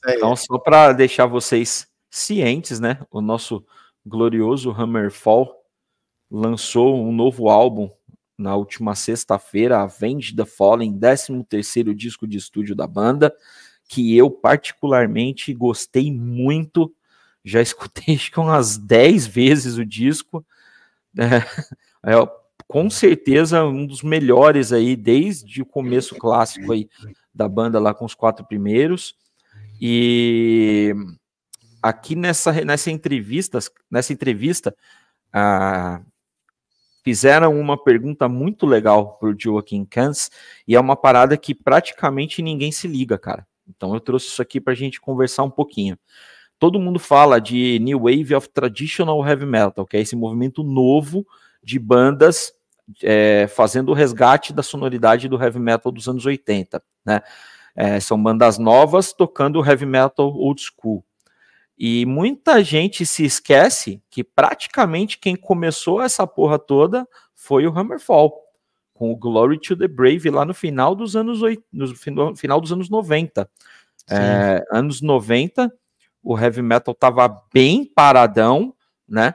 Então, só para deixar vocês cientes, né? O nosso glorioso Hammerfall lançou um novo álbum na última sexta-feira, Avenged the Fallen, 13º disco de estúdio da banda, que eu particularmente gostei muito. Já escutei acho que umas 10 vezes o disco. Com certeza um dos melhores aí, desde o começo clássico aí da banda lá com os 4 primeiros. E aqui nessa entrevista, fizeram uma pergunta muito legal pro Joaquim Kans, e é uma parada que praticamente ninguém se liga, cara. Então eu trouxe isso aqui pra gente conversar um pouquinho. Todo mundo fala de New Wave of Traditional Heavy Metal, que é esse movimento novo de bandas fazendo o resgate da sonoridade do heavy metal dos anos 80, né? São bandas novas tocando heavy metal old school. E muita gente se esquece que praticamente quem começou essa porra toda foi o Hammerfall, com o Glory to the Brave lá no final dos anos 90. Anos 90, o heavy metal tava bem paradão, né?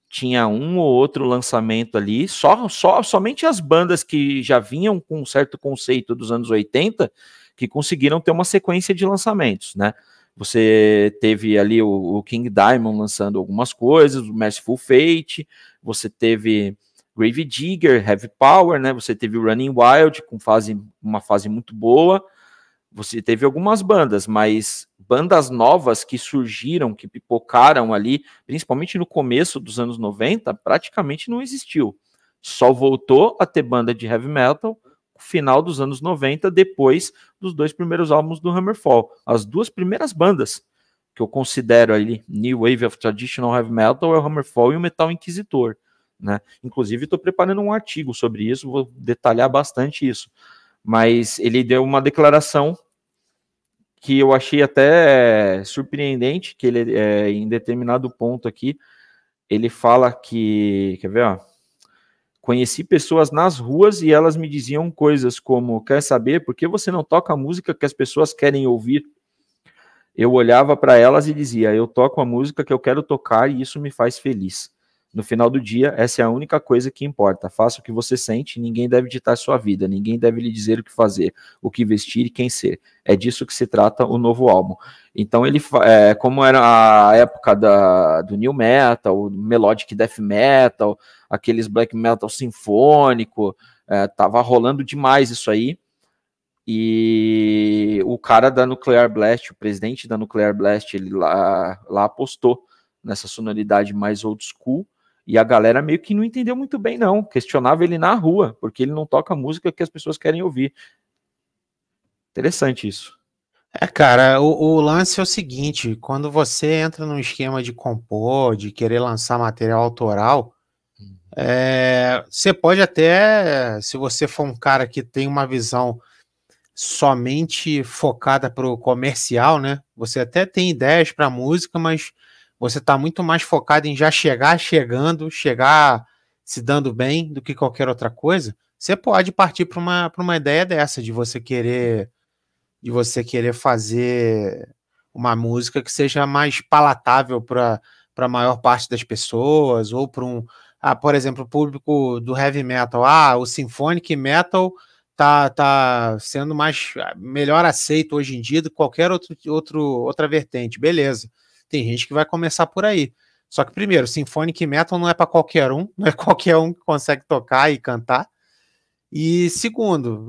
Tinha um ou outro lançamento ali, somente as bandas que já vinham com um certo conceito dos anos 80 que conseguiram ter uma sequência de lançamentos, né? Você teve ali o King Diamond lançando algumas coisas, o Merciful Fate, você teve Grave Digger, Heavy Power, né? Você teve o Running Wild com uma fase muito boa. Você teve algumas bandas, mas bandas novas que surgiram, que pipocaram ali, principalmente no começo dos anos 90, praticamente não existiu. Só voltou a ter banda de heavy metal no final dos anos 90, depois dos 2 primeiros álbuns do Hammerfall. As 2 primeiras bandas que eu considero ali New Wave of Traditional Heavy Metal é o Hammerfall e o Metal Inquisitor, né? Inclusive estou preparando um artigo sobre isso, vou detalhar bastante isso. Mas ele deu uma declaração que eu achei até surpreendente, que ele, em determinado ponto aqui, ele fala que, quer ver, ó, conheci pessoas nas ruas e elas me diziam coisas como, quer saber por que você não toca a música que as pessoas querem ouvir? Eu olhava para elas e dizia, eu toco a música que eu quero tocar e isso me faz feliz. No final do dia, essa é a única coisa que importa. Faça o que você sente, ninguém deve ditar sua vida, ninguém deve lhe dizer o que fazer, o que vestir e quem ser. É disso que se trata o novo álbum. Então, ele, como era a época do New Metal, Melodic Death Metal, aqueles Black Metal sinfônico, tava rolando demais isso aí. E o cara da Nuclear Blast, o presidente da Nuclear Blast, ele lá apostou nessa sonoridade mais old school, e a galera meio que não entendeu muito bem, não. Questionava ele na rua, porque ele não toca a música que as pessoas querem ouvir. Interessante isso. Cara, o lance é o seguinte, quando você entra num esquema de compor, de querer lançar material autoral, você pode até, se você for um cara que tem uma visão somente focada para o comercial, né? Você até tem ideias para música, mas você está muito mais focado em já chegar se dando bem do que qualquer outra coisa. Você pode partir para uma ideia dessa, de você querer fazer uma música que seja mais palatável para a maior parte das pessoas, ou para por exemplo, o público do heavy metal. O symphonic metal tá sendo melhor aceito hoje em dia do que qualquer outra vertente. Beleza. Tem gente que vai começar por aí. Só que, primeiro, symphonic metal não é para qualquer um, não é qualquer um que consegue tocar e cantar. E segundo,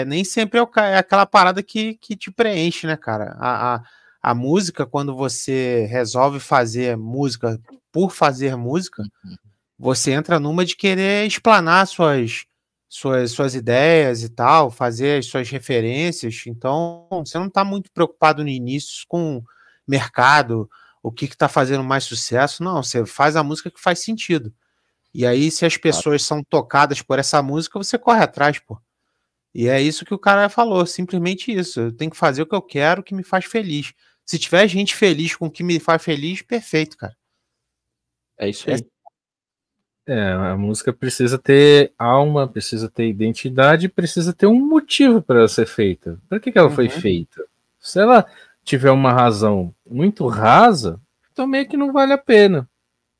nem sempre é aquela parada que te preenche, né, cara? A música, quando você resolve fazer música por fazer música, você entra numa de querer explanar suas ideias e tal, fazer as suas referências. Então, você não está muito preocupado no início com mercado, o que está fazendo mais sucesso. Não, você faz a música que faz sentido. E aí, se as pessoas são tocadas por essa música, você corre atrás, pô. E é isso que o cara falou, simplesmente isso. Eu tenho que fazer o que eu quero, o que me faz feliz. Se tiver gente feliz com o que me faz feliz, perfeito, cara. É isso aí. A música precisa ter alma, precisa ter identidade, precisa ter um motivo para ela ser feita. Para que ela foi feita? Se ela tiver uma razão muito rasa, então meio que não vale a pena,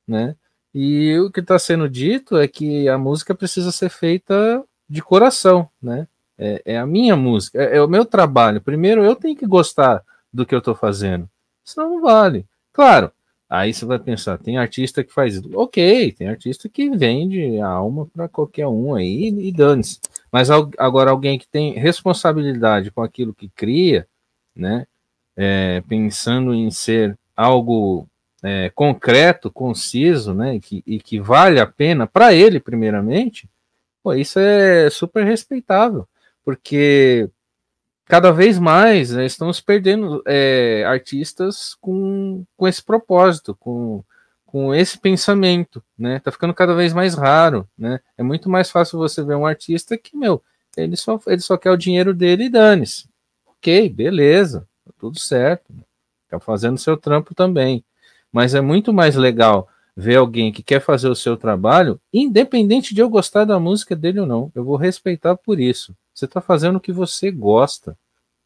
né? E o que está sendo dito é que a música precisa ser feita de coração, né? É a minha música, é o meu trabalho. Primeiro eu tenho que gostar do que eu estou fazendo, senão não vale. Claro, aí você vai pensar, tem artista que faz isso. Ok, tem artista que vende a alma para qualquer um aí e dane-se. Mas agora alguém que tem responsabilidade com aquilo que cria, né? Pensando em ser algo concreto, conciso, né? E que vale a pena para ele, primeiramente, pô, isso é super respeitável, porque cada vez mais, né, estamos perdendo artistas com esse propósito, com esse pensamento, né? Tá ficando cada vez mais raro, né? É muito mais fácil você ver um artista que, ele só quer o dinheiro dele e dane-se. Ok, beleza, tá tudo certo, tá fazendo seu trampo também. Mas é muito mais legal ver alguém que quer fazer o seu trabalho, independente de eu gostar da música dele ou não. Eu vou respeitar por isso. Você tá fazendo o que você gosta.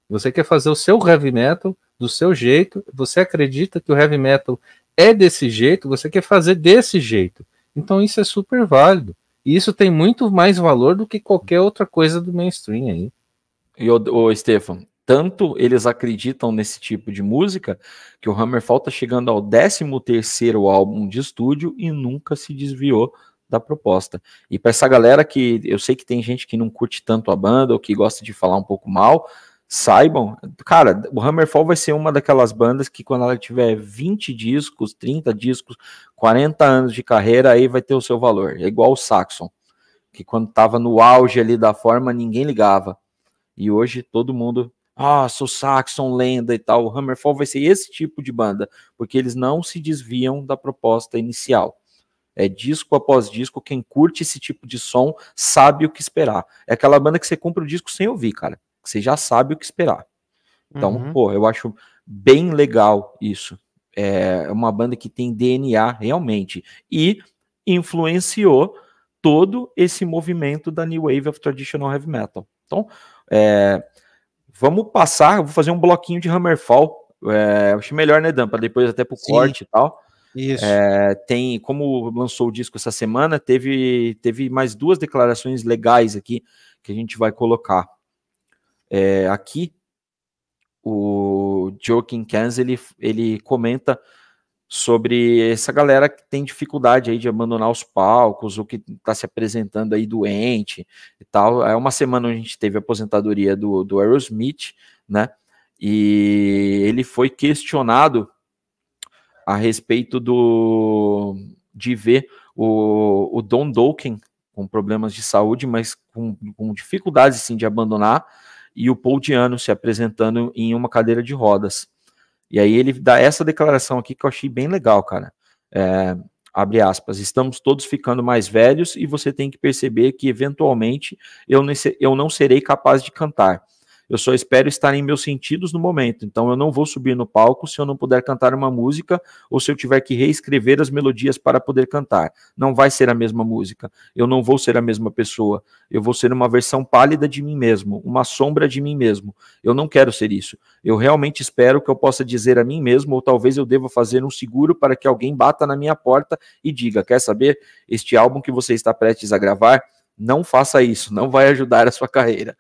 Você quer fazer o seu heavy metal do seu jeito, você acredita que o heavy metal é desse jeito, você quer fazer desse jeito. Então isso é super válido. E isso tem muito mais valor do que qualquer outra coisa do mainstream aí. E o Stefan, tanto eles acreditam nesse tipo de música que o Hammerfall tá chegando ao 13º álbum de estúdio e nunca se desviou da proposta. E para essa galera que eu sei que tem gente que não curte tanto a banda ou que gosta de falar um pouco mal, saibam, cara, o Hammerfall vai ser uma daquelas bandas que quando ela tiver 20 discos, 30 discos, 40 anos de carreira, aí vai ter o seu valor. É igual o Saxon, que quando tava no auge ali da forma, ninguém ligava. E hoje todo mundo, sou Saxon, lenda e tal. O Hammerfall vai ser esse tipo de banda, porque eles não se desviam da proposta inicial. É disco após disco, quem curte esse tipo de som sabe o que esperar. É aquela banda que você compra o disco sem ouvir, cara. Que você já sabe o que esperar. Então, eu acho bem legal isso. É uma banda que tem DNA realmente. E influenciou todo esse movimento da New Wave of Traditional Heavy Metal. Então, vamos passar, eu vou fazer um bloquinho de Hammerfall. Acho melhor, né, Dan? Para depois até pro corte e tal. Isso. Tem, como lançou o disco essa semana, teve mais 2 declarações legais aqui que a gente vai colocar. Aqui, o Joaquin Kans, ele comenta sobre essa galera que tem dificuldade aí de abandonar os palcos, ou que está se apresentando aí doente e tal. É uma semana onde a gente teve a aposentadoria do Aerosmith, né? E ele foi questionado a respeito de ver o Don Dokken com problemas de saúde, mas com dificuldades sim, de abandonar, e o Paul Di'Anno se apresentando em uma cadeira de rodas. E aí ele dá essa declaração aqui que eu achei bem legal, cara. Abre aspas, estamos todos ficando mais velhos e você tem que perceber que eventualmente eu não serei capaz de cantar. Eu só espero estar em meus sentidos no momento, então eu não vou subir no palco se eu não puder cantar uma música ou se eu tiver que reescrever as melodias para poder cantar. Não vai ser a mesma música, eu não vou ser a mesma pessoa, eu vou ser uma versão pálida de mim mesmo, uma sombra de mim mesmo. Eu não quero ser isso. Eu realmente espero que eu possa dizer a mim mesmo, ou talvez eu deva fazer um seguro para que alguém bata na minha porta e diga, quer saber, este álbum que você está prestes a gravar, não faça isso, não vai ajudar a sua carreira.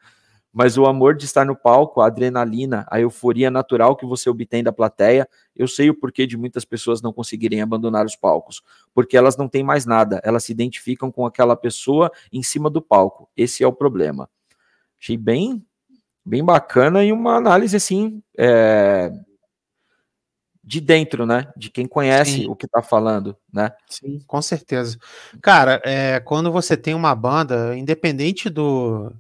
Mas o amor de estar no palco, a adrenalina, a euforia natural que você obtém da plateia, eu sei o porquê de muitas pessoas não conseguirem abandonar os palcos, porque elas não têm mais nada, elas se identificam com aquela pessoa em cima do palco, esse é o problema. Achei bem bacana e uma análise assim, de dentro, né, de quem conhece Sim. o que tá falando, né. Sim, com certeza. Cara, quando você tem uma banda, independente do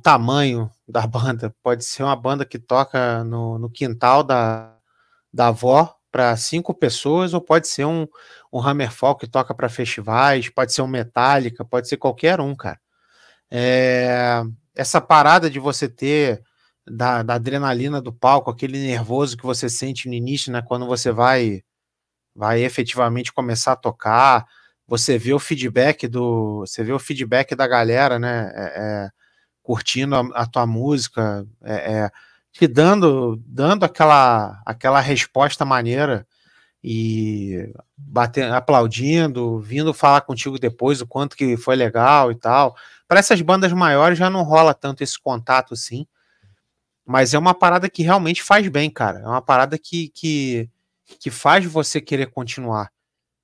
tamanho da banda, pode ser uma banda que toca no quintal da avó para 5 pessoas, ou pode ser um Hammerfall que toca para festivais, pode ser um Metallica, pode ser qualquer um, cara. Essa parada de você ter da adrenalina do palco, aquele nervoso que você sente no início, né, quando você vai efetivamente começar a tocar, você vê o feedback da galera, né, curtindo a tua música, te dando aquela resposta maneira e aplaudindo, vindo falar contigo depois o quanto que foi legal e tal. Para essas bandas maiores já não rola tanto esse contato assim, mas é uma parada que realmente faz bem, cara. É uma parada que faz você querer continuar.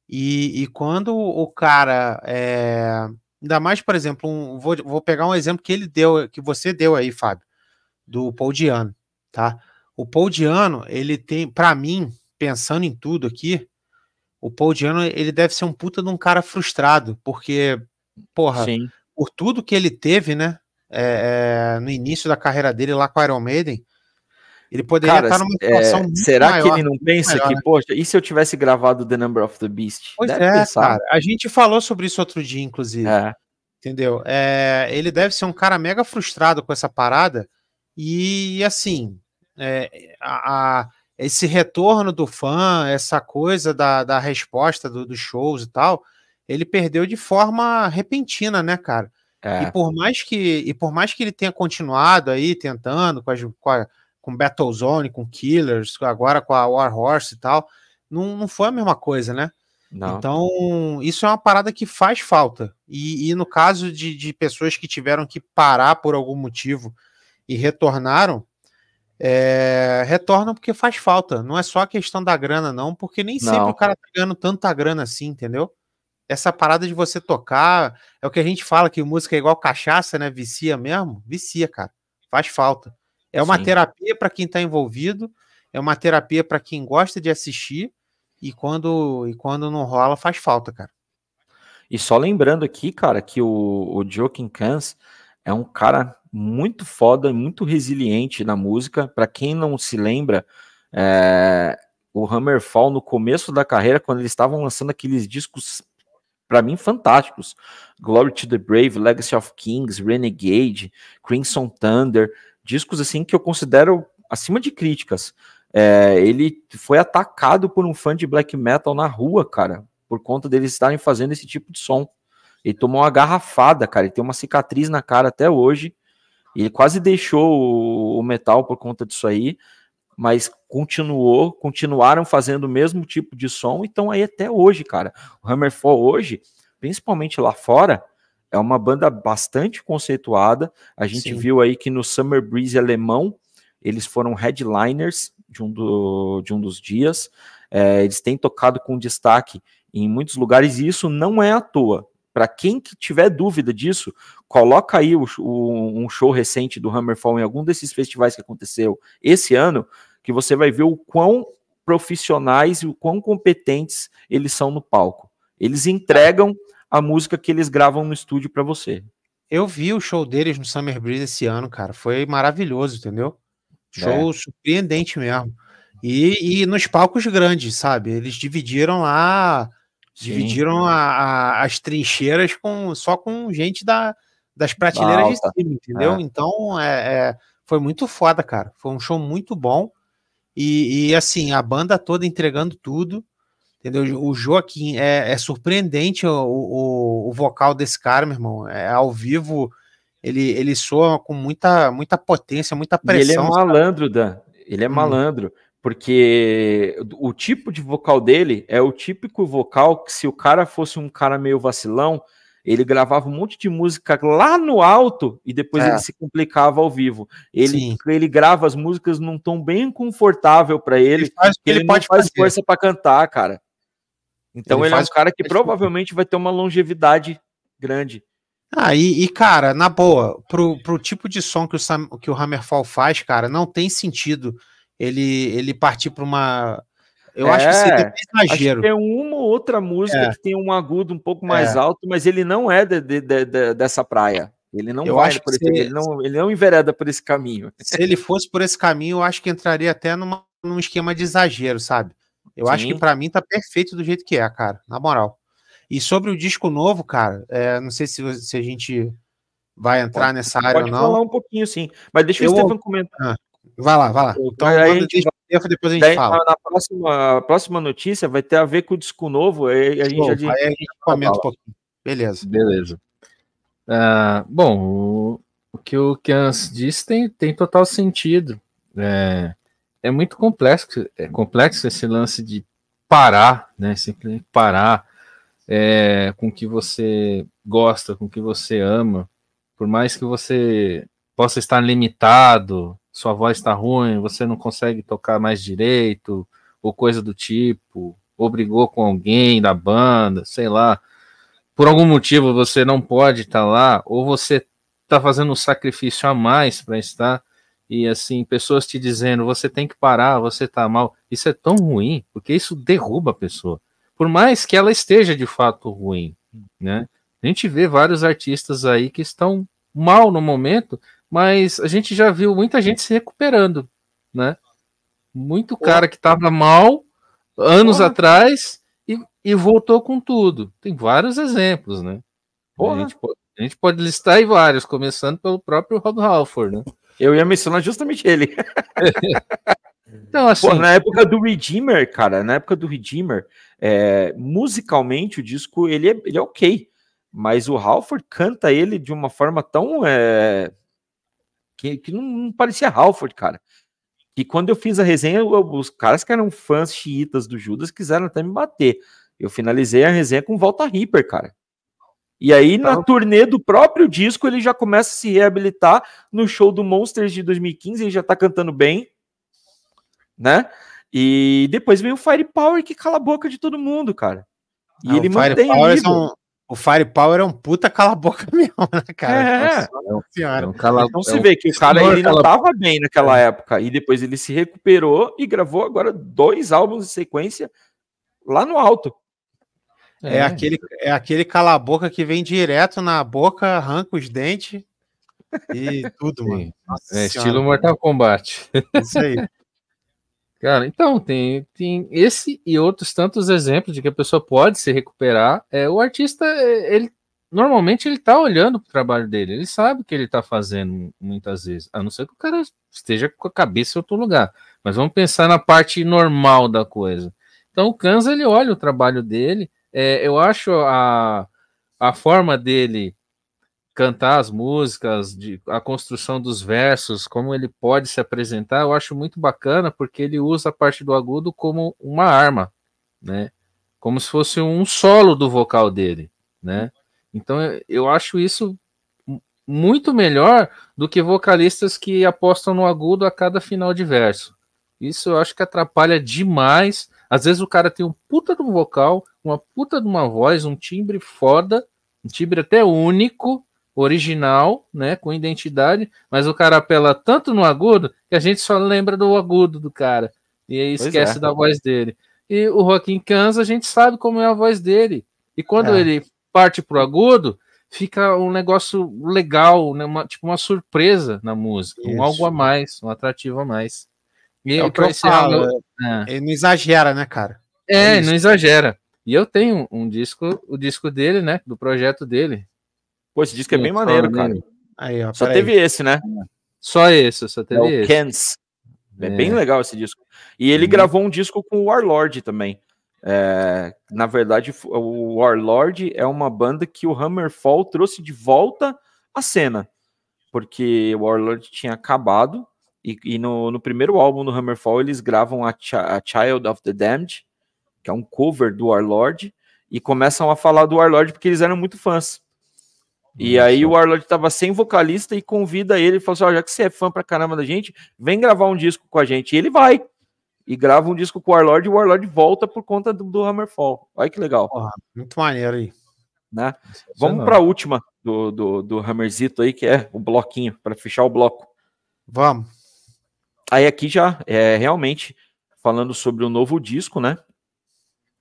E quando o cara ainda mais, por exemplo, vou pegar um exemplo que você deu aí, Fábio, do Paul Di'Anno, tá? O Paul Di'Anno, ele tem, para mim, pensando em tudo aqui, o Paul Di'Anno, ele deve ser um puta de um cara frustrado, porque, porra, Sim. por tudo que ele teve, né, no início da carreira dele lá com a Iron Maiden, ele poderia estar numa situação muito será maior, que ele não pensa melhor, que, né? poxa, e se eu tivesse gravado The Number of the Beast? Pois Deve é, pensar. cara. A gente falou sobre isso outro dia, inclusive. É. Entendeu? Ele deve ser um cara mega frustrado com essa parada. E assim, esse retorno do fã, essa coisa da resposta dos shows e tal, ele perdeu de forma repentina, né, cara? E por mais que ele tenha continuado aí tentando com Battlezone, com Killers, agora com a War Horse e tal, não foi a mesma coisa, né? Não. Então, isso é uma parada que faz falta. E no caso de pessoas que tiveram que parar por algum motivo e retornaram, retornam porque faz falta. Não é só a questão da grana, não, porque nem sempre o cara tá ganhando tanta grana assim, entendeu? Essa parada de você tocar, é o que a gente fala, que música é igual cachaça, né? Vicia mesmo? Vicia, cara. Faz falta. É uma terapia para quem tá envolvido, é uma terapia para quem gosta de assistir, e quando não rola, faz falta, cara. E só lembrando aqui, cara, que o Joaquin Kans é um cara muito foda, muito resiliente na música. Para quem não se lembra, o Hammerfall no começo da carreira, quando eles estavam lançando aqueles discos, para mim, fantásticos. Glory to the Brave, Legacy of Kings, Renegade, Crimson Thunder, discos assim que eu considero acima de críticas. Ele foi atacado por um fã de black metal na rua, cara, por conta deles estarem fazendo esse tipo de som. Ele tomou uma garrafada, cara, ele tem uma cicatriz na cara até hoje, ele quase deixou o metal por conta disso aí, mas continuaram fazendo o mesmo tipo de som, então aí até hoje, cara. O Hammerfall hoje, principalmente lá fora, é uma banda bastante conceituada. A gente viu aí que no Summer Breeze alemão, eles foram headliners de um dos dias. Eles têm tocado com destaque em muitos lugares, e isso não é à toa. Para quem que tiver dúvida disso, coloca aí um show recente do Hammerfall em algum desses festivais que aconteceu esse ano, que você vai ver o quão profissionais e o quão competentes eles são no palco. Eles entregam a música que eles gravam no estúdio para você. Eu vi o show deles no Summer Breeze esse ano, cara. Foi maravilhoso, entendeu? Show surpreendente mesmo. E nos palcos grandes, sabe? Eles dividiram lá, dividiram as trincheiras só com gente das prateleiras de cima, entendeu? Então, foi muito foda, cara. Foi um show muito bom. E assim, a banda toda entregando tudo, entendeu? O Joaquin é surpreendente o vocal desse cara, meu irmão. Ao vivo, ele soa com muita potência, muita pressão. E ele é malandro, Dan. Ele é malandro, porque o tipo de vocal dele é o típico vocal que, se o cara fosse um cara meio vacilão, ele gravava um monte de música lá no alto e depois ele se complicava ao vivo. Ele grava as músicas num tom bem confortável para ele, ele não faz força para cantar, cara. Então ele é um cara que provavelmente vai ter uma longevidade grande. Cara, na boa, pro tipo de som que o Hammerfall faz, cara, não tem sentido ele partir para uma... Eu acho que seria exagero. Acho que tem uma ou outra música que tem um agudo um pouco mais alto, mas ele não é dessa praia. Ele não ele não envereda por esse caminho. Se ele fosse por esse caminho, eu acho que entraria até num esquema de exagero, sabe? Eu acho que para mim tá perfeito do jeito que é, cara, na moral. E sobre o disco novo, cara, não sei se a gente vai entrar nessa área ou não. Pode falar um pouquinho, sim. Mas deixa o Estevão comentar. Vai lá. Então, depois a gente fala. Na próxima notícia vai ter a ver com o disco novo. Aí a gente comenta um pouquinho. Beleza. Bom, o que o Kans disse tem total sentido. É muito complexo esse lance de parar, né? Simplesmente parar com o que você gosta, com o que você ama. Por mais que você possa estar limitado, sua voz está ruim, você não consegue tocar mais direito, ou coisa do tipo, ou brigou com alguém da banda, sei lá. Por algum motivo você não pode estar lá, ou você está fazendo um sacrifício a mais para estar, e assim, pessoas te dizendo, você tem que parar, você está mal. Isso é tão ruim, porque isso derruba a pessoa. Por mais que ela esteja de fato ruim, né? A gente vê vários artistas aí que estão mal no momento, mas a gente já viu muita gente se recuperando, né? Muito cara que estava mal anos atrás e voltou com tudo. Tem vários exemplos, né? A gente pode listar aí vários, começando pelo próprio Rob Halford, né? Eu ia mencionar justamente ele. Então, assim, na época do Redeemer, cara, musicalmente o disco ele é ok, mas o Halford canta ele de uma forma tão que não parecia Halford, cara. E quando eu fiz a resenha, os caras que eram fãs xiitas do Judas quiseram até me bater. Eu finalizei a resenha com Volta Reaper, cara. E aí, na turnê do próprio disco, ele já começa a se reabilitar. No show do Monsters de 2015, ele já tá cantando bem, né? E depois vem o Firepower, que cala a boca de todo mundo, cara. E ele mantém o nível. O Firepower é um puta cala-boca mesmo, né, cara? Então você vê que o cara ele não tava bem naquela época, e depois ele se recuperou e gravou agora 2 álbuns em sequência lá no alto. É aquele cala-boca que vem direto na boca, arranca os dentes e tudo, mano. Estilo Mortal Kombat. Isso aí. Cara, então, tem esse e outros tantos exemplos de que a pessoa pode se recuperar. O artista, normalmente ele tá olhando pro trabalho dele, ele sabe o que ele tá fazendo muitas vezes, a não ser que o cara esteja com a cabeça em outro lugar. Mas vamos pensar na parte normal da coisa. Então o Kanza, ele olha o trabalho dele, eu acho a forma dele cantar as músicas, a construção dos versos, como ele pode se apresentar, eu acho muito bacana, porque ele usa a parte do agudo como uma arma, né? Como se fosse um solo do vocal dele, né? Então eu acho isso muito melhor do que vocalistas que apostam no agudo a cada final de verso. Isso eu acho que atrapalha demais. Às vezes o cara tem um puta de um vocal, uma puta de uma voz, um timbre foda, um timbre até único, original, né, com identidade, mas o cara apela tanto no agudo que a gente só lembra do agudo do cara e aí esquece da voz dele. E o Joaquim Kanza, a gente sabe como é a voz dele, e quando ele parte pro agudo, fica um negócio legal, né, tipo uma surpresa na música, algo a mais, um atrativo a mais. E o que eu falo, ele não exagera, né, cara? Não exagera. E eu tenho o disco dele, né, do projeto dele. Pô, esse disco é bem maneiro, cara. Aí, ó, só teve esse, né? Só teve esse. O Kens. É bem legal esse disco. E ele gravou um disco com o Warlord também. Na verdade, o Warlord é uma banda que o Hammerfall trouxe de volta à cena. Porque o Warlord tinha acabado. E no primeiro álbum do Hammerfall, eles gravam a Child of the Damned, que é um cover do Warlord. E começam a falar do Warlord porque eles eram muito fãs. E aí o Warlord tava sem vocalista e convida ele, fala assim, já que você é fã pra caramba da gente, vem gravar um disco com a gente. E ele vai. E grava um disco com o Warlord e o Warlord volta por conta do Hammerfall. Olha que legal. Porra, muito maneiro aí. Né? Vamos pra última do Hammerzito aí, que é o bloquinho, para fechar o bloco. Vamos. Aí aqui já realmente falando sobre o novo disco, né?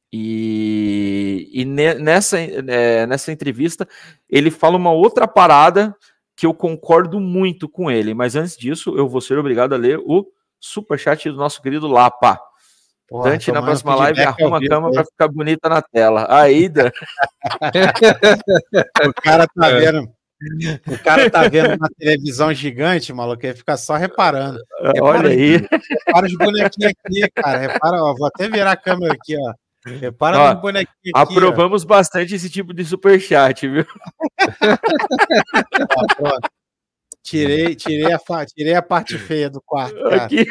E nessa entrevista ele fala uma outra parada que eu concordo muito com ele, mas antes disso eu vou ser obrigado a ler o superchat do nosso querido Lapa. Porra, Dante, na próxima live arruma a cama para ficar bonita na tela. Aí, Dan. O cara tá vendo uma televisão gigante, maluco, ele fica só reparando. Olha aí. Repara os bonequinhos aqui, cara. Repara, ó, vou até virar a câmera aqui, ó. Repara no bonequinho aqui. Aprovamos bastante esse tipo de superchat, viu? Pronto. Tirei a parte feia do quarto, cara. Aqui.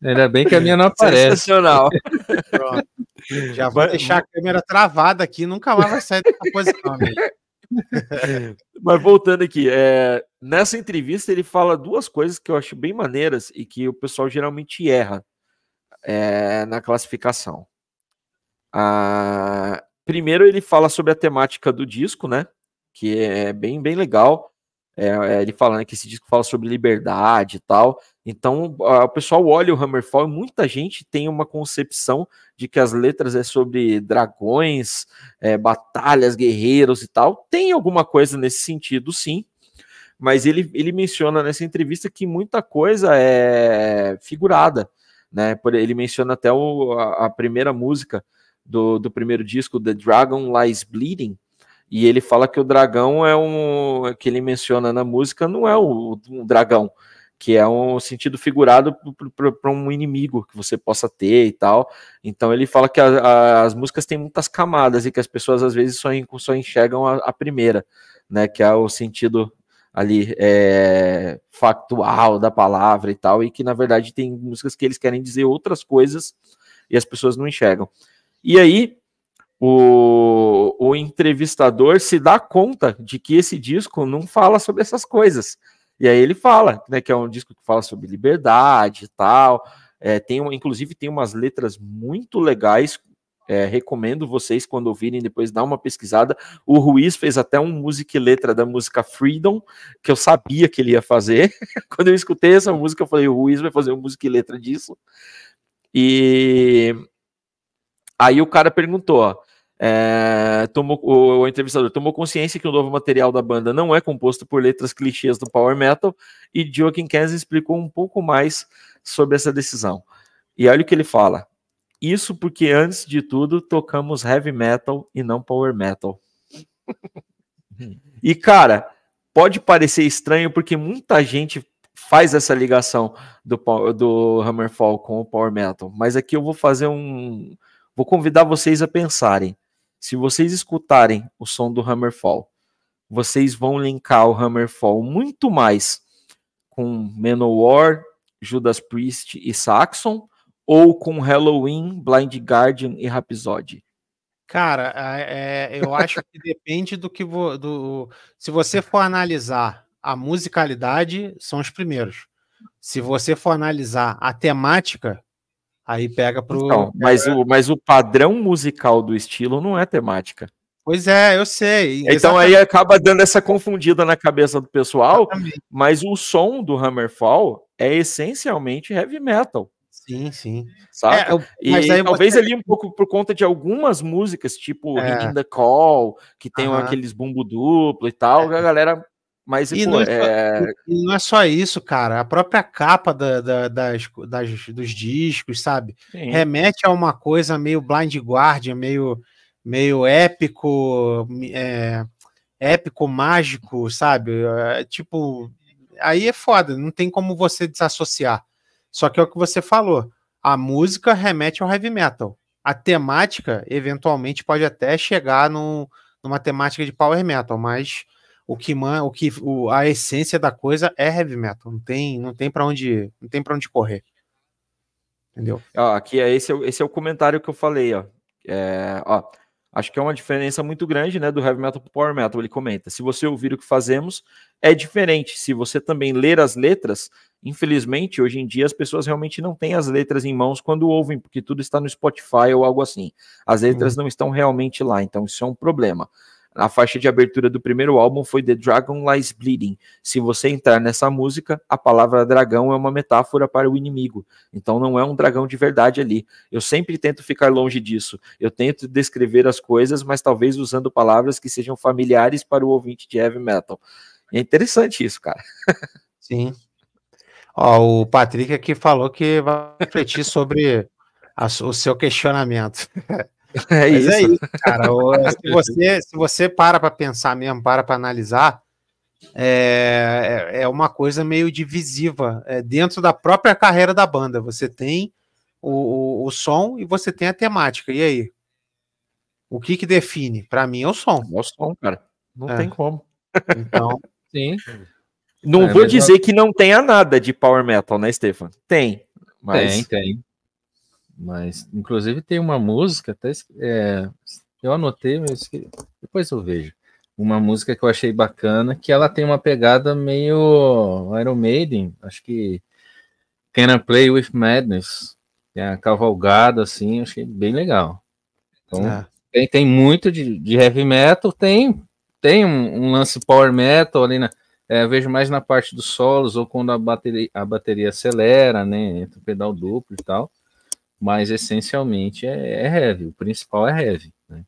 Ainda bem que a minha não aparece. Sensacional. Pronto. Já vou deixar a câmera travada aqui, nunca mais vai sair dessa posição, amigo. Mas voltando aqui, nessa entrevista ele fala duas coisas que eu acho bem maneiras e que o pessoal geralmente erra na classificação. Primeiro ele fala sobre a temática do disco, né? Que é bem legal. Ele falando que esse disco fala sobre liberdade e tal. Então o pessoal olha o Hammerfall e muita gente tem uma concepção de que as letras é sobre dragões, batalhas, guerreiros e tal. Tem alguma coisa nesse sentido, sim. Mas ele menciona nessa entrevista que muita coisa é figurada, né? Ele menciona até a primeira música do primeiro disco, The Dragon Lies Bleeding. E ele fala que o dragão que ele menciona na música não é um dragão, que é um sentido figurado para um inimigo que você possa ter e tal. Então ele fala que as músicas têm muitas camadas e que as pessoas às vezes só enxergam a primeira, né? Que é o sentido ali factual da palavra e tal, e que na verdade tem músicas que eles querem dizer outras coisas e as pessoas não enxergam. E aí o entrevistador se dá conta de que esse disco não fala sobre essas coisas. E aí ele fala, né, que é um disco que fala sobre liberdade e tal. Inclusive tem umas letras muito legais. Recomendo vocês, quando ouvirem, depois dar uma pesquisada. O Ruiz fez até um música e letra da música Freedom, que eu sabia que ele ia fazer. Quando eu escutei essa música, eu falei, o Ruiz vai fazer uma música e letra disso. E aí o cara perguntou, o entrevistador tomou consciência que o novo material da banda não é composto por letras clichês do power metal, e Joaquin Kansas explicou um pouco mais sobre essa decisão. E olha o que ele fala: isso porque, antes de tudo, tocamos heavy metal e não power metal. E, cara, pode parecer estranho porque muita gente faz essa ligação do Hammerfall com o power metal, mas aqui eu vou fazer vou convidar vocês a pensarem. Se vocês escutarem o som do Hammerfall, vocês vão linkar o Hammerfall muito mais com Manowar, Judas Priest e Saxon, ou com Halloween, Blind Guardian e Rhapsody? Cara, eu acho que depende do que se você for analisar a musicalidade, são os primeiros. Se você for analisar a temática, aí pega pro... Então, mas o padrão musical do estilo não é temática. Pois é, eu sei. Então exatamente. Aí acaba dando essa confundida na cabeça do pessoal, exatamente. Mas o som do Hammerfall é essencialmente heavy metal. Sim. Saca? Mas aí talvez ali um pouco por conta de algumas músicas, tipo Ringing the Call, que tem aqueles bumbo duplo e tal, a galera... Mas e não é só isso, cara. A própria capa dos discos, sabe? Sim. Remete a uma coisa meio Blind Guardian, meio épico, épico mágico, sabe? Tipo, aí é foda, não tem como você desassociar. Só que é o que você falou, a música remete ao heavy metal. A temática, eventualmente, pode até chegar numa temática de power metal, mas a essência da coisa é heavy metal. Não tem para onde correr. Entendeu? Aqui esse é o comentário que eu falei, ó. Acho que é uma diferença muito grande, né, do heavy metal pro power metal. Ele comenta: se você ouvir o que fazemos, é diferente. Se você também ler as letras, infelizmente, hoje em dia as pessoas realmente não têm as letras em mãos quando ouvem, porque tudo está no Spotify ou algo assim. As letras não estão realmente lá, então isso é um problema. A faixa de abertura do primeiro álbum foi The Dragon Lies Bleeding. Se você entrar nessa música, a palavra dragão é uma metáfora para o inimigo. Então não é um dragão de verdade ali. Eu sempre tento ficar longe disso. Eu tento descrever as coisas, mas talvez usando palavras que sejam familiares para o ouvinte de heavy metal. É interessante isso, cara. Sim. O Patrick aqui falou que vai refletir sobre o seu questionamento. Mas é isso, cara. Se você para pensar mesmo, para analisar, é uma coisa meio divisiva dentro da própria carreira da banda. Você tem o som e você tem a temática. E aí? O que define? Para mim é o som. É o som, cara. Não tem como. Então, Sim. Não vou dizer que não tenha nada de power metal, né, Stefan? Tem. Mas... Tem. Mas, inclusive, tem uma música, até eu anotei, mas depois eu vejo. Uma música que eu achei bacana, que ela tem uma pegada meio Iron Maiden, acho que Can I Play With Madness, é a cavalgada, assim, achei bem legal. Então, tem muito de heavy metal, tem um lance power metal ali, eu vejo mais na parte dos solos, ou quando a bateria acelera, né, entra o pedal duplo e tal, mas essencialmente é heavy, o principal é heavy, né?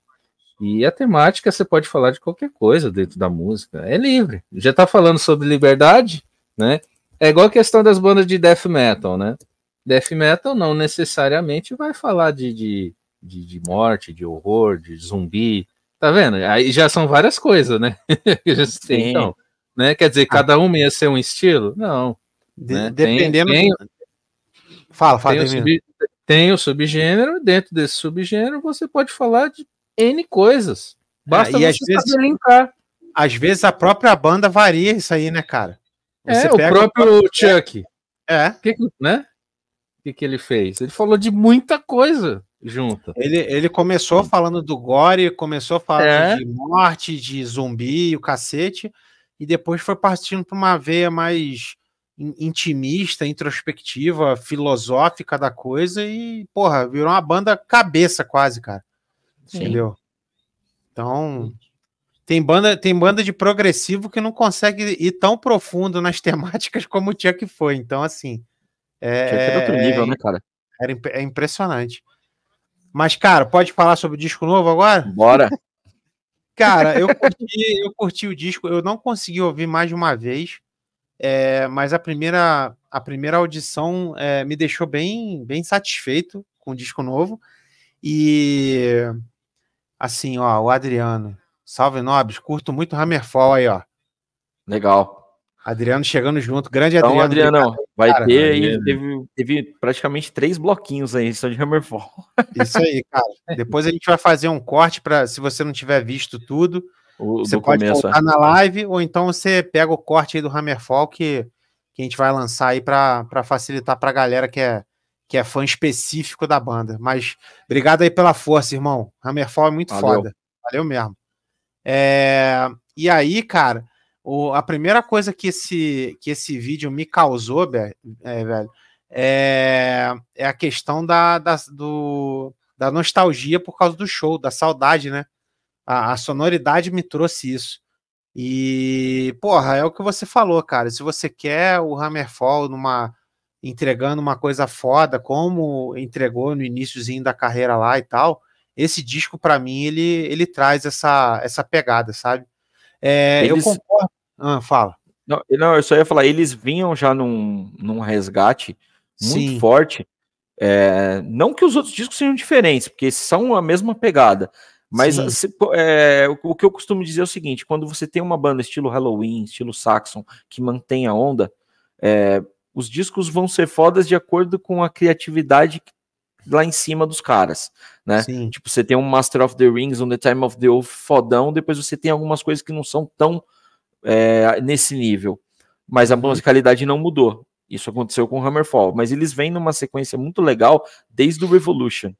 E a temática você pode falar de qualquer coisa dentro da música, é livre. Já tá falando sobre liberdade, né? É igual a questão das bandas de death metal, né? Death metal não necessariamente vai falar de morte, de horror, de zumbi, tá vendo? Aí já são várias coisas, né? Então, né? Quer dizer, cada uma ia ser um estilo? Não. Né? Dependendo. Fala, tem o subgênero, dentro desse subgênero você pode falar de N coisas. Basta você saber linkar. Às vezes a própria banda varia isso aí, né, cara? Você o próprio Chuck. Né? O que ele fez? Ele falou de muita coisa junto. Ele começou falando do gore, começou falando de morte, de zumbi, o cacete, e depois foi partindo para uma veia mais intimista, introspectiva, filosófica da coisa e, porra, virou uma banda cabeça quase, cara. Sim. Entendeu? Então, tem banda de progressivo que não consegue ir tão profundo nas temáticas como o Chuck foi. Então, assim... É outro nível, né, cara? É impressionante. Mas, cara, pode falar sobre o disco novo agora? Bora! Cara, eu curti o disco, eu não consegui ouvir mais de uma vez, mas a primeira audição me deixou bem satisfeito com o disco novo. E, assim, ó, o Adriano, salve nobres, curto muito Hammerfall aí, ó. Legal. Adriano chegando junto, grande então, Adriano. Vai cara, ter aí, teve praticamente 3 bloquinhos aí, só de Hammerfall. Isso aí, cara. Depois a gente vai fazer um corte para, se você não tiver visto tudo, você pode voltar na live, ou então você pega o corte aí do Hammerfall que a gente vai lançar aí para facilitar para a galera que é fã específico da banda. Mas obrigado aí pela força, irmão. Hammerfall é muito foda. Valeu mesmo. E aí, cara, a primeira coisa que esse vídeo me causou, velho, é a questão da nostalgia por causa do show, da saudade, né? A sonoridade me trouxe isso. E, porra, é o que você falou, cara. Se você quer o Hammerfall entregando uma coisa foda, como entregou no iniciozinho da carreira lá e tal, esse disco, pra mim, ele traz essa pegada, sabe? Eu concordo. Fala. Não, eu só ia falar, eles vinham já num resgate muito forte. Não que os outros discos sejam diferentes, porque são a mesma pegada. Mas o que eu costumo dizer é o seguinte: quando você tem uma banda estilo Halloween, estilo Saxon, que mantém a onda, os discos vão ser fodas de acordo com a criatividade lá em cima dos caras, né? Sim. Tipo, você tem um Master of the Rings, um The Time of the Oath fodão, depois você tem algumas coisas que não são tão nesse nível, mas a musicalidade não mudou. Isso aconteceu com o Hammerfall, mas eles vêm numa sequência muito legal desde o Revolution.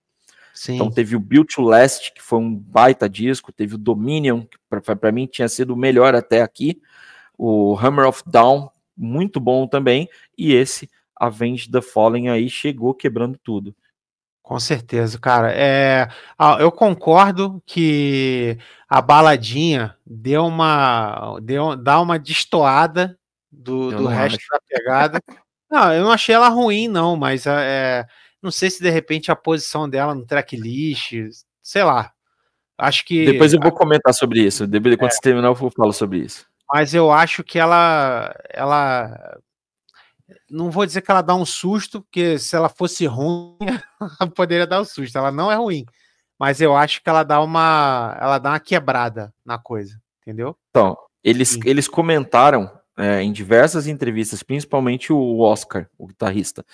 Sim. Então teve o Built to Last, que foi um baita disco, teve o Dominion, que para mim tinha sido o melhor até aqui, o Hammer of Dawn, muito bom também, e esse Avenged the Fallen aí chegou quebrando tudo. Com certeza, cara. Eu concordo que a baladinha dá uma destoada do resto da pegada. Não, eu não achei ela ruim, não, mas não sei se de repente a posição dela no tracklist, sei lá. Acho que. Depois eu vou comentar sobre isso. Quando você terminar, eu falo sobre isso. Mas eu acho que ela não vou dizer que ela dá um susto, porque se ela fosse ruim, ela poderia dar um susto. Ela não é ruim, mas eu acho que ela dá uma quebrada na coisa, entendeu? Então, eles comentaram em diversas entrevistas, principalmente o Oscar, o guitarrista,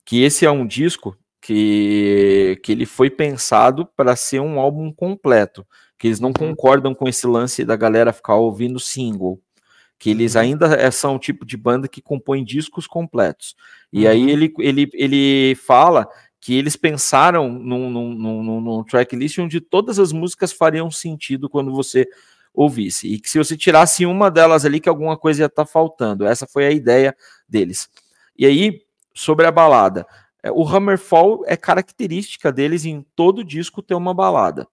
que esse é um disco que ele foi pensado para ser um álbum completo, que eles não concordam com esse lance da galera ficar ouvindo single. que eles ainda são o tipo de banda que compõe discos completos. E aí ele fala que eles pensaram num tracklist onde todas as músicas fariam sentido quando você ouvisse, e que se você tirasse uma delas ali, que alguma coisa ia estar faltando. Essa foi a ideia deles. E aí, sobre a balada, o Hammerfall é característica deles em todo disco ter uma balada,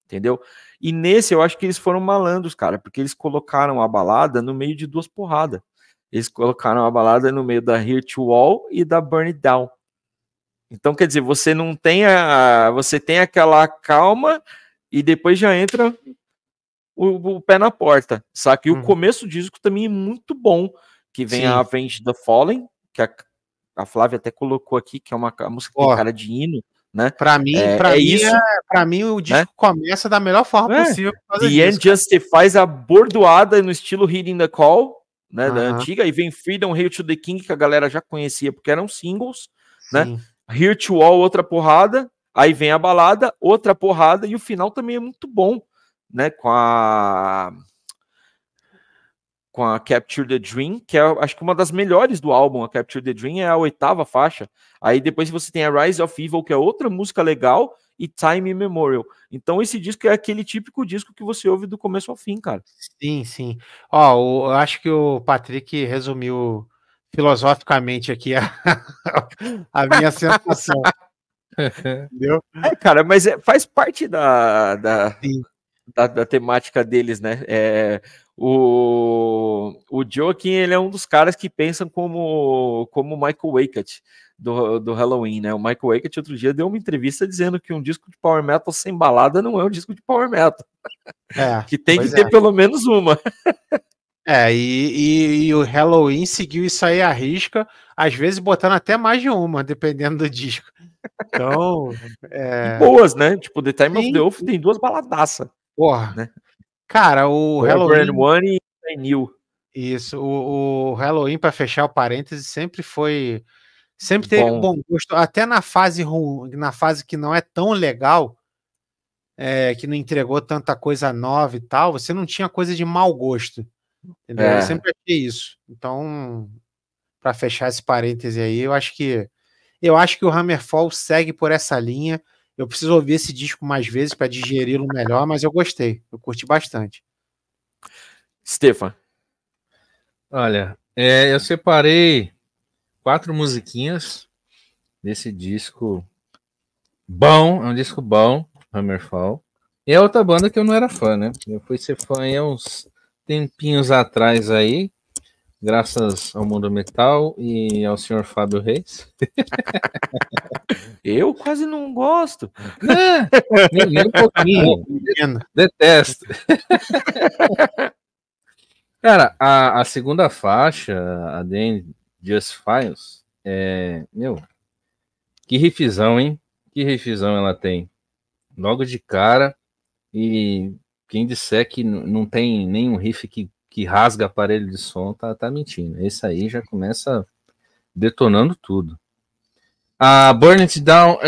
entendeu? E nesse eu acho que eles foram malandros, cara, porque eles colocaram a balada no meio de duas porradas. Eles colocaram a balada no meio da Here to All e da Burn It Down. Então, quer dizer, você não tem você tem aquela calma e depois já entra o pé na porta, saca? E o começo do disco também é muito bom, que vem a Avenged the Fallen, que a Flávia até colocou aqui, que é uma música que tem cara de hino, né? Pra mim o disco, né, começa da melhor forma possível. The End Justifies a bordoada no estilo Heeding the Call, né, da antiga, e vem Freedom, Hail to the King, que a galera já conhecia, porque eram singles, né? Here to All, outra porrada, aí vem a balada, outra porrada, e o final também é muito bom, né, com a Capture the Dream, que é, acho que uma das melhores do álbum. A Capture the Dream é a 8ª faixa. Aí depois você tem a Rise of Evil, que é outra música legal, e Time Immemorial. Então esse disco é aquele típico disco que você ouve do começo ao fim, cara. Sim, sim. Ó, eu acho que o Patrick resumiu filosoficamente aqui a minha sensação. Entendeu? Cara, mas faz parte da temática deles, né? O Joaquim, ele é um dos caras que pensam como o Michael Wackett do Halloween, né? O Michael Wackett outro dia deu uma entrevista dizendo que um disco de power metal sem balada não é um disco de power metal. Que tem que ter pelo menos uma. E o Halloween seguiu isso aí à risca, às vezes botando até mais de uma, dependendo do disco. Então, boas, né? Tipo, The Time of the Wolf tem 2 baladaças. Porra, né? Cara, o Halloween... One e New. Isso, o Halloween, para fechar o parêntese, sempre teve bom gosto, até na fase ruim, na fase que não é tão legal, que não entregou tanta coisa nova e tal, você não tinha coisa de mau gosto, entendeu? Eu sempre achei isso. Então, para fechar esse parêntese aí, eu acho que o Hammerfall segue por essa linha. Eu preciso ouvir esse disco mais vezes para digeri-lo melhor, mas eu gostei, eu curti bastante. Stefan. Olha, eu separei 4 musiquinhas desse disco bom, é um disco bom, Hammerfall. E é outra banda que eu não era fã, né? Eu fui ser fã há uns tempinhos atrás aí, graças ao Mundo Metal e ao senhor Fábio Reis. Eu quase não gosto. Nem um pouquinho. Detesto. Cara, a segunda faixa, a The End Justifies, que riffzão, hein? Que riffzão ela tem. Logo de cara, e quem disser que não tem nenhum riff que rasga aparelho de som, tá mentindo. Esse aí já começa detonando tudo. A Burn It Down,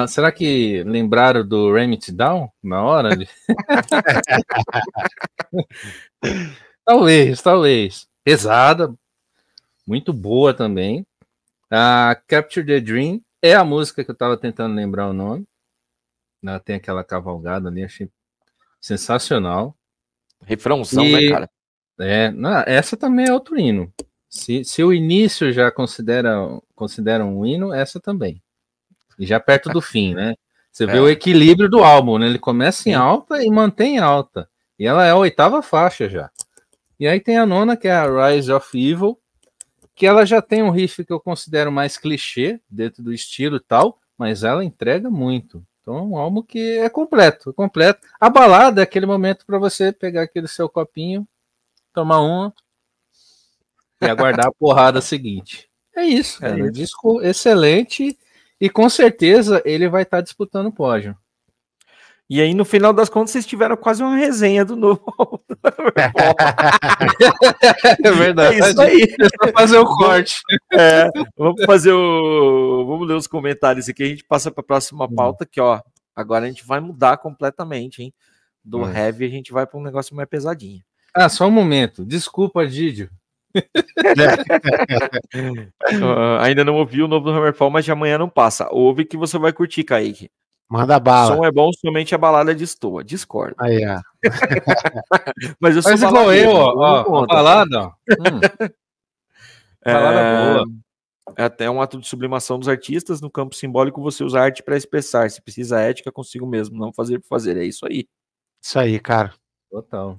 será que lembraram do Ram It Down na hora? Talvez. Pesada, muito boa também. A Capture the Dream é a música que eu tava tentando lembrar o nome. Ela tem aquela cavalgada ali, achei sensacional. Refrãozão, né, cara? Essa também é outro hino. Se o início já considera um hino, essa também. E já perto do fim, né? Você vê o equilíbrio do álbum, né? Ele começa em alta e mantém alta. E ela é a 8ª faixa já. E aí tem a 9ª, que é a Rise of Evil, que ela já tem um riff que eu considero mais clichê, dentro do estilo e tal, mas ela entrega muito. Então é um álbum que é completo. A balada é aquele momento para você pegar aquele seu copinho, tomar uma e aguardar a porrada seguinte. É isso, cara. Um disco excelente e com certeza ele vai estar disputando o pódio. E aí, no final das contas, vocês tiveram quase uma resenha do novo. É verdade. É isso aí. Vamos fazer o corte. Vamos ler os comentários aqui. A gente passa para a próxima pauta, que, agora a gente vai mudar completamente, hein? Do heavy, a gente vai para um negócio mais pesadinho. Ah, só um momento. Desculpa, Didio. Ainda não ouvi o novo do Hammerfall, mas de amanhã não passa. Ouve que você vai curtir, Kaique. Manda bala. Som é bom, somente a balada destoa. Discordo. Aí, ó. Mas eu sou Mas igual eu, ó. A balada, ó. Balada boa. É até um ato de sublimação dos artistas. No campo simbólico, você usa arte para expressar. Se precisa ética consigo mesmo, não fazer por fazer. É isso aí. Isso aí, cara. Total.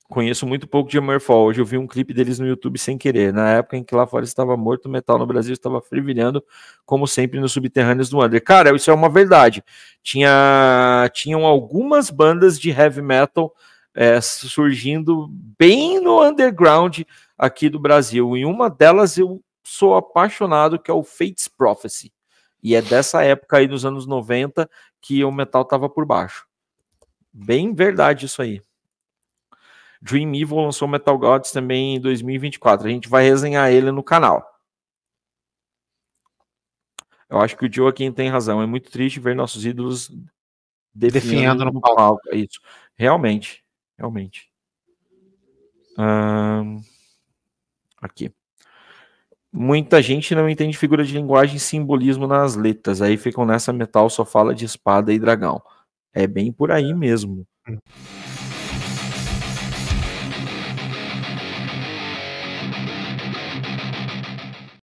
Conheço muito pouco de Hammerfall. Hoje eu vi um clipe deles no YouTube sem querer. Na época em que lá fora estava morto, o metal no Brasil estava fervilhando, como sempre, nos subterrâneos do Under. Cara, isso é uma verdade. Tinham algumas bandas de heavy metal surgindo bem no underground aqui do Brasil. Em uma delas eu sou apaixonado, que é o Fate's Prophecy. E é dessa época aí, dos anos 90, que o metal estava por baixo. Bem verdade isso aí. Dream Evil lançou Metal Gods também em 2024. A gente vai resenhar ele no canal. Eu acho que o Joaquim tem razão. É muito triste ver nossos ídolos definhando no palco. É isso. Realmente. Aqui. Muita gente não entende figura de linguagem e simbolismo nas letras. Aí ficam nessa, metal só fala de espada e dragão. É bem por aí mesmo.